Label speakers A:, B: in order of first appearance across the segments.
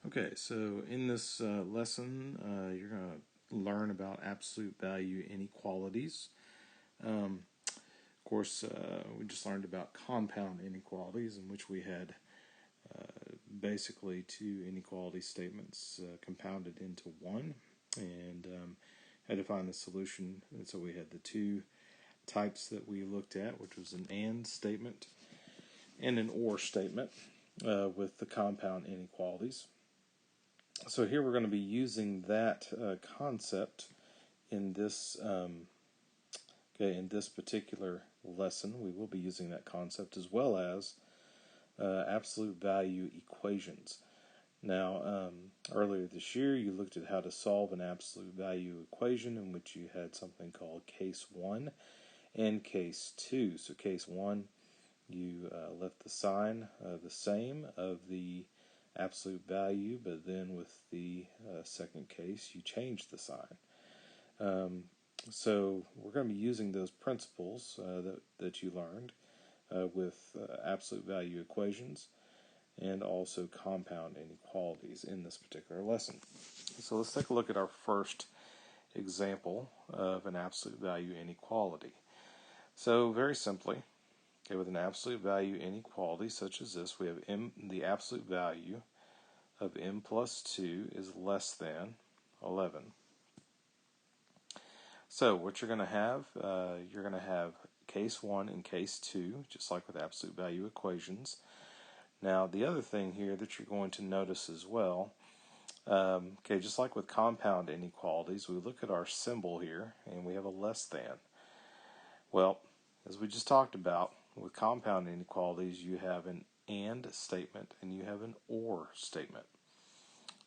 A: Okay, so in this lesson, you're going to learn about absolute value inequalities. Of course, we just learned about compound inequalities, in which we had basically two inequality statements compounded into one, and had to find the solution. And so we had the two types that we looked at, which was an AND statement and an OR statement with the compound inequalities. So here we're going to be using that concept in this in this particular lesson. We will be using that concept as well as absolute value equations. Now, earlier this year, you looked at how to solve an absolute value equation in which you had something called case 1 and case 2. So case 1, you left the sign the same of the absolute value, but then with the second case, you changed the sign. So we're going to be using those principles that you learned with absolute value equations and also compound inequalities in this particular lesson. So let's take a look at our first example of an absolute value inequality. So very simply, with an absolute value inequality such as this, we have the absolute value of m plus 2 is less than 11. So what you're going to have, you're going to have case 1 and case 2, just like with absolute value equations. Now, the other thing here that you're going to notice as well, just like with compound inequalities, we look at our symbol here, and we have a less than. Well, as we just talked about, with compound inequalities, you have an AND statement and you have an OR statement.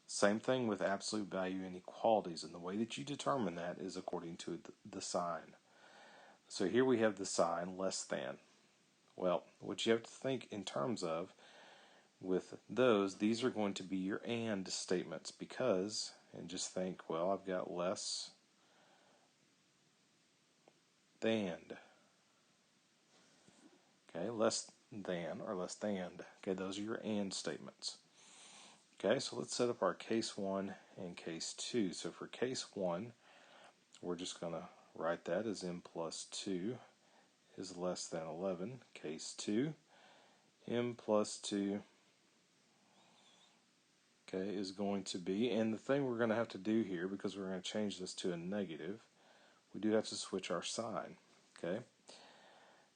A: Same thing with absolute value inequalities, and the way that you determine that is according to the sign. So here we have the sign less than. Well, what you have to think in terms of with those, these are going to be your AND statements because, and just think, well, I've got less than. Okay, less than or less than. Okay, those are your AND statements. Okay, so let's set up our case 1 and case 2. So for case 1, we're just going to write that as m plus 2 is less than 11. Case 2, m plus 2 is going to be, and the thing we're going to have to do here, because we're going to change this to a negative, we do have to switch our sign. Okay,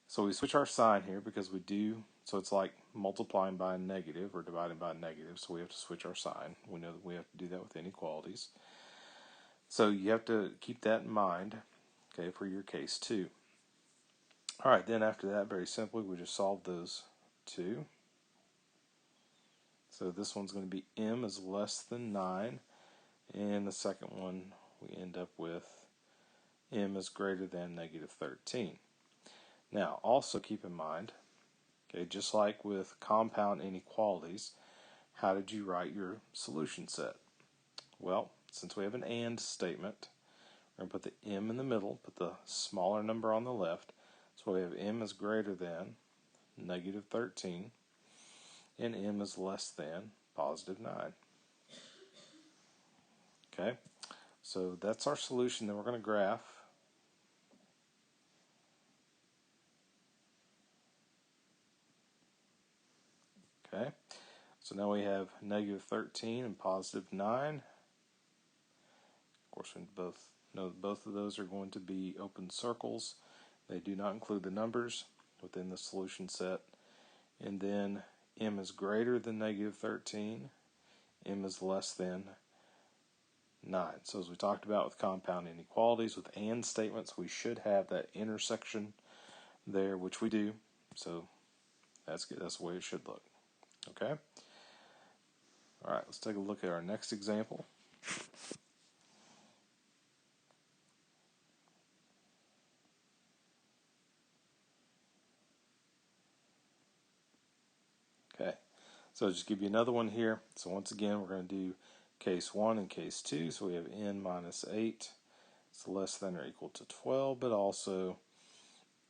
A: so we switch our sign here because we do, so it's like multiplying by a negative or dividing by a negative, so we have to switch our sign. We know that we have to do that with inequalities. So you have to keep that in mind, for your case 2. All right, then after that, very simply, we just solve those two. So this one's going to be m is less than 9, and the second one we end up with m is greater than negative 13. Now, also keep in mind, just like with compound inequalities, how did you write your solution set? Well, since we have an AND statement, we're going to put the m in the middle, put the smaller number on the left, so we have m is greater than negative 13, and m is less than positive 9. Okay, so that's our solution. Then we're going to graph. Okay, so now we have negative 13 and positive 9. Of course, we both know that both of those are going to be open circles. They do not include the numbers within the solution set. And then m is greater than negative 13. M is less than 9. So as we talked about with compound inequalities, with AND statements, we should have that intersection there, which we do. So that's good. That's the way it should look. Okay? All right, let's take a look at our next example. Okay, so I'll just give you another one here. So once again, we're going to do case 1 and case 2. So we have n minus 8 is less than or equal to 12, but also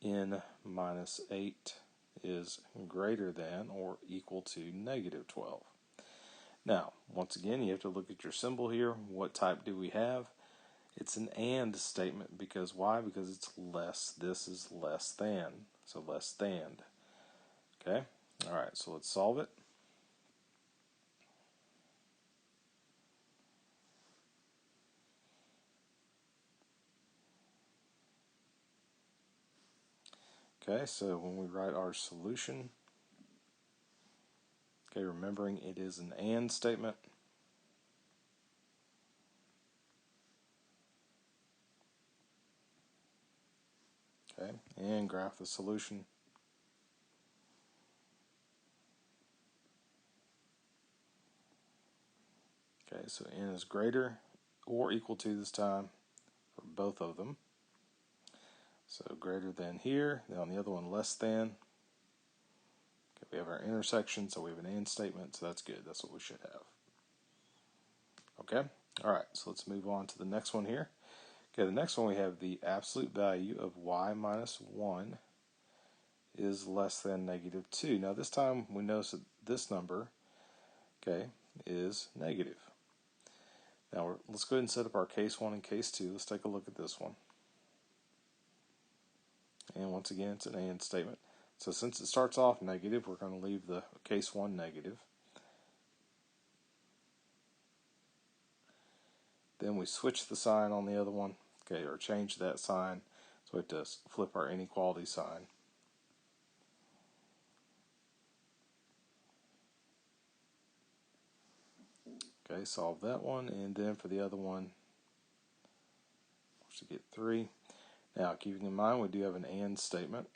A: n minus 8 is greater than or equal to negative 12. Now, once again, you have to look at your symbol here. What type do we have? It's an and statement because why? Because it's less. This is less than. So less than. Okay? All right, so let's solve it. Okay, so when we write our solution, okay, remembering it is an and statement. Okay, and graph the solution. Okay, so n is greater or equal to this time for both of them. So greater than here, then on the other one less than. Okay, we have our intersection, so we have an and statement, so that's good. That's what we should have. Okay, all right, so let's move on to the next one here. Okay, the next one we have the absolute value of y minus 1 is less than negative 2. Now this time we notice that this number, okay, is negative. Now let's go ahead and set up our case 1 and case 2. Let's take a look at this one. And once again, it's an and statement. So since it starts off negative, we're going to leave the case 1 negative. Then we switch the sign on the other one, okay, or change that sign. So we have to flip our inequality sign. Okay, solve that one, and then for the other one, we should get 3. Now, keeping in mind, we do have an and statement.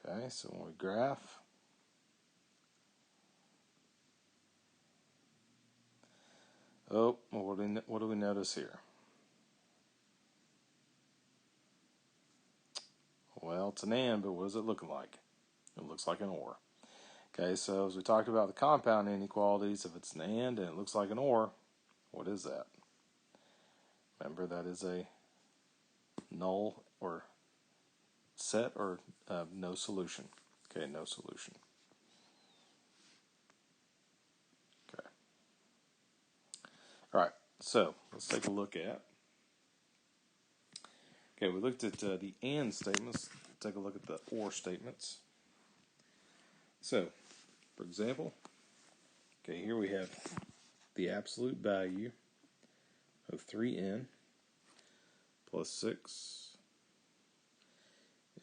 A: Okay, so when we graph, oh, what do we notice here? Well, it's an and, but what is it looking like? It looks like an or. Okay, so as we talked about the compound inequalities, if it's an and it looks like an or, what is that? Remember, that is a null or set or no solution. Okay, no solution. Okay. All right, so let's take a look at. Okay, we looked at the and statements. Let's take a look at the or statements. So, for example, okay, here we have the absolute value of 3n plus 6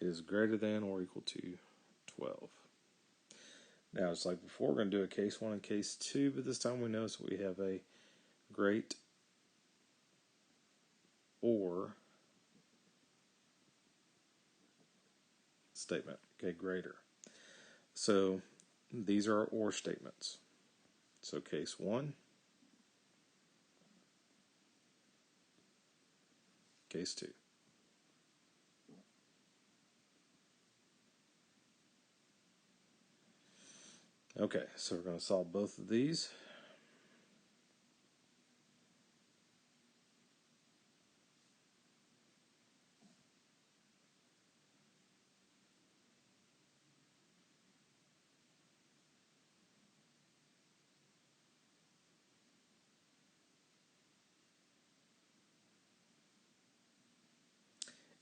A: is greater than or equal to 12. Now, it's like before, we're going to do a case 1 and case 2, but this time we notice we have a great or statement. Okay, greater. So, these are our or statements. So, case 1, case 2. Okay, so we're going to solve both of these.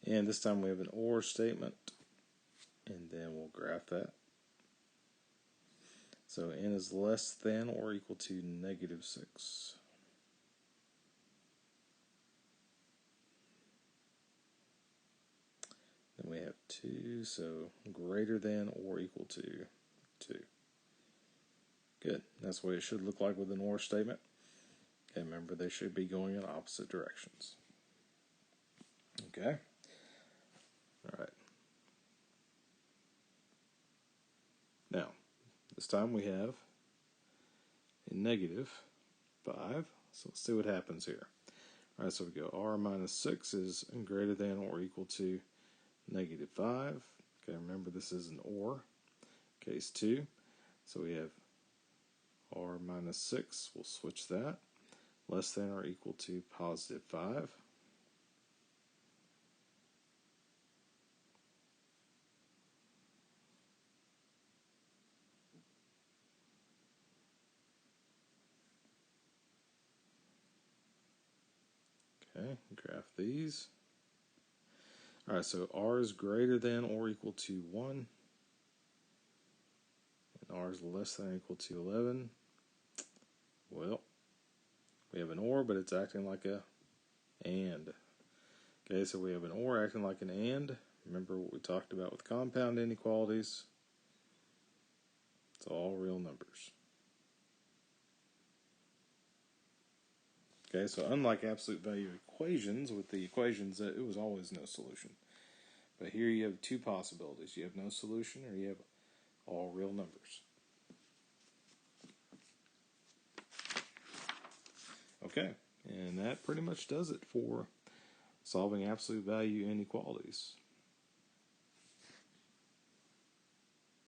A: And this time we have an or statement, and then we'll graph that. So n is less than or equal to negative 6. Then we have 2, so greater than or equal to 2. Good. That's what it should look like with an or statement. Okay, remember they should be going in opposite directions. Okay. All right. Now, this time we have a negative 5. So let's see what happens here. All right, so we go r minus 6 is greater than or equal to negative 5. Okay, remember this is an or. Case 2. So we have r minus 6. We'll switch that. less than or equal to positive 5. Okay, graph these. All right, so r is greater than or equal to 1, and r is less than or equal to 11. Well, we have an or, but it's acting like a and. Okay, so we have an or acting like an and. Remember what we talked about with compound inequalities. It's all real numbers. Okay, so unlike absolute value equations, with the equations, it was always no solution. But here you have two possibilities. You have no solution, or you have all real numbers. Okay, and that pretty much does it for solving absolute value inequalities.